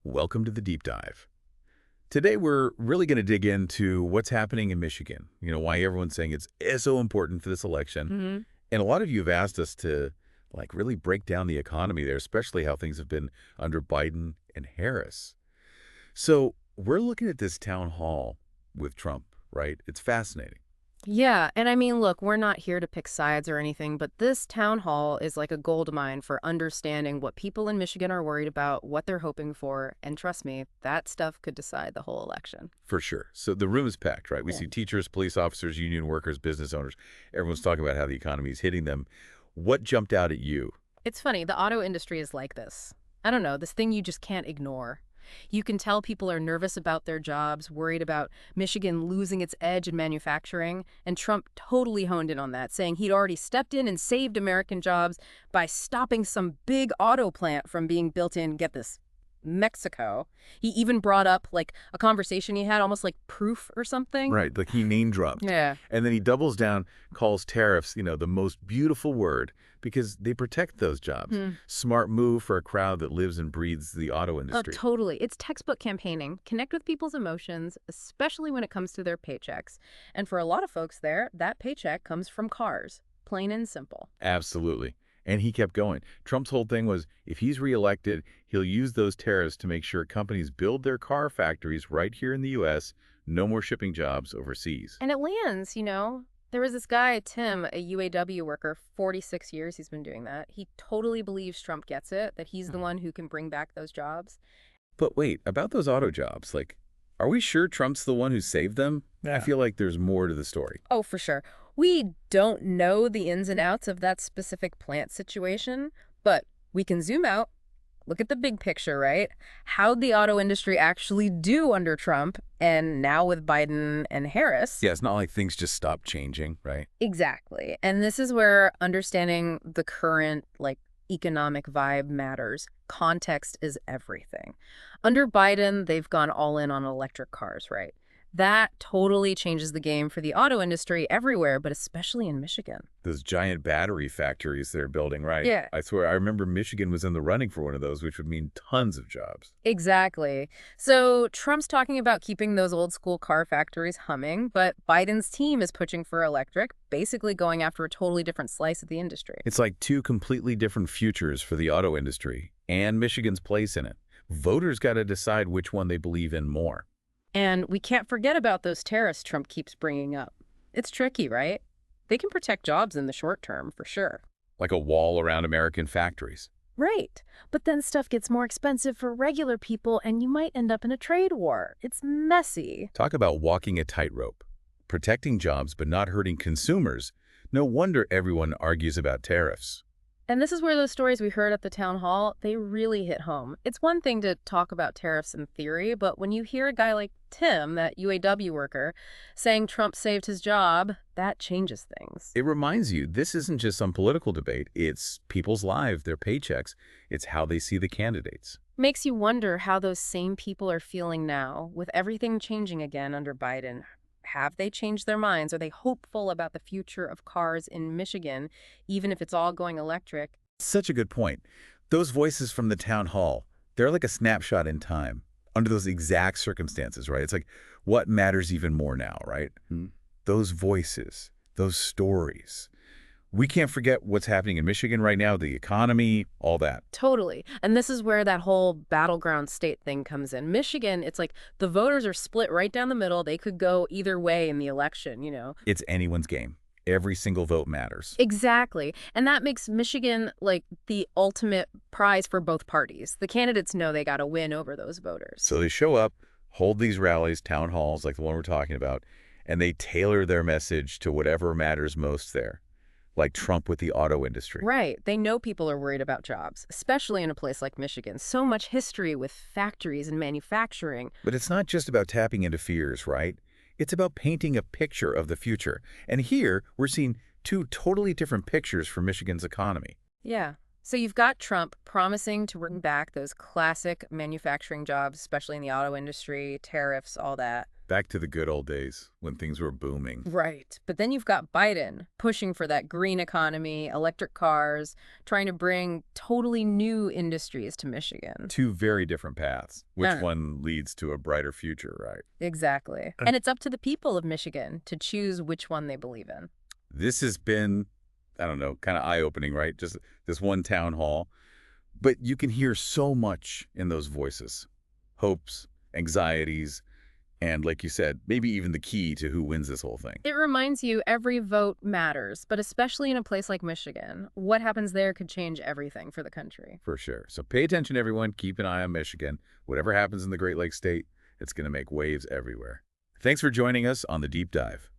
Welcome to the deep dive. Today, we're really going to dig into what's happening in Michigan. Why everyone's saying it's so important for this election. hmm And a lot of you have asked us to really break down the economy there, especially how things have been under Biden and Harris. So we're looking at this town hall with Trump, right? It's fascinating. Yeah, and I mean, look, we're not here to pick sides or anything, but this town hall is like a gold mine for understanding what people in Michigan are worried about, what they're hoping for, and trust me, that stuff could decide the whole election. For sure. So the room is packed, right? We Yeah. see teachers, police officers, union workers, business owners. Everyone's talking about how the economy is hitting them. What jumped out at you? It's funny, the auto industry is like this. I don't know, this thing you just can't ignore. You can tell people are nervous about their jobs, worried about Michigan losing its edge in manufacturing, and Trump totally honed in on that, saying he'd already stepped in and saved American jobs by stopping some big auto plant from being built in, get this, Mexico. He even brought up like a conversation he had, almost like proof or something. Right, like he name dropped. Yeah. And then he doubles down, calls tariffs, the most beautiful word because they protect those jobs. Hmm. Smart move for a crowd that lives and breathes the auto Oh, industry. totally. It's textbook campaigning. Connect with people's emotions, especially when it comes to their paychecks. And for a lot of folks there, that paycheck comes from cars, plain and simple. Absolutely. And he kept going. Trump's whole thing was if he's reelected, he'll use those tariffs to make sure companies build their car factories right here in the U.S., no more shipping jobs overseas. And it lands. There was this guy, Tim, a UAW worker, 46 years he's been doing that. He totally believes Trump gets it, that he's the one who can bring back those jobs. But wait, about those auto jobs, are we sure Trump's the one who saved them? I feel like there's more to the story. Oh, for sure. We don't know the ins and outs of that specific plant situation, but we can zoom out, look at the big picture, right? How'd the auto industry actually do under Trump and now with Biden and Harris? Yeah, it's not like things just stopped changing, right? Exactly. And this is where understanding the current, economic vibe matters. Context is everything. Under Biden, they've gone all in on electric cars, right? That totally changes the game for the auto industry everywhere, but especially in Michigan. Those giant battery factories they're building, right? Yeah. I swear, I remember Michigan was in the running for one of those, which would mean tons of jobs. Exactly. So Trump's talking about keeping those old school car factories humming, but Biden's team is pushing for electric, basically going after a totally different slice of the industry. It's like two completely different futures for the auto industry and Michigan's place in it. Voters got to decide which one they believe in more. And we can't forget about those tariffs Trump keeps bringing up. It's tricky, right? They can protect jobs in the short term, for sure. Like a wall around American factories. Right. But then stuff gets more expensive for regular people, and you might end up in a trade war. It's messy. Talk about walking a tightrope. Protecting jobs but not hurting consumers. No wonder everyone argues about tariffs. And this is where those stories we heard at the town hall, they really hit home. It's one thing to talk about tariffs in theory, but when you hear a guy like Tim, that UAW worker, saying Trump saved his job, that changes things. It reminds you, this isn't just some political debate. It's people's lives, their paychecks. It's how they see the candidates. Makes you wonder how those same people are feeling now, with everything changing again under Biden. Have they changed their minds? Are they hopeful about the future of cars in Michigan, even if it's all going electric? Such a good point. Those voices from the town hall, they're like a snapshot in time under those exact circumstances, right? It's like what matters even more now, right? Those voices, those stories. We can't forget what's happening in Michigan right now, the economy, all that. Totally. And this is where that whole battleground state thing comes in. Michigan, it's like the voters are split right down the middle. They could go either way in the election. It's anyone's game. Every single vote matters. Exactly. And that makes Michigan like the ultimate prize for both parties. The candidates know they got to win over those voters. So they show up, hold these rallies, town halls like the one we're talking about, and they tailor their message to whatever matters most there. Like Trump with the auto industry. Right. They know people are worried about jobs, especially in a place like Michigan. So much history with factories and manufacturing. But it's not just about tapping into fears, right? It's about painting a picture of the future. And here, we're seeing two totally different pictures for Michigan's economy. Yeah. So you've got Trump promising to bring back those classic manufacturing jobs, especially in the auto industry, tariffs, all that. Back to the good old days when things were booming. Right. But then you've got Biden pushing for that green economy, electric cars, trying to bring totally new industries to Michigan. Two very different paths. Which Yeah. one leads to a brighter future, right? Exactly. And it's up to the people of Michigan to choose which one they believe in. This has been, I don't know, kind of eye-opening, right? Just this one town hall. But you can hear so much in those voices. Hopes, anxieties, and like you said, maybe even the key to who wins this whole thing. It reminds you every vote matters, but especially in a place like Michigan, what happens there could change everything for the country. For sure. So pay attention, everyone. Keep an eye on Michigan. Whatever happens in the Great Lakes State, it's going to make waves everywhere. Thanks for joining us on The Deep Dive.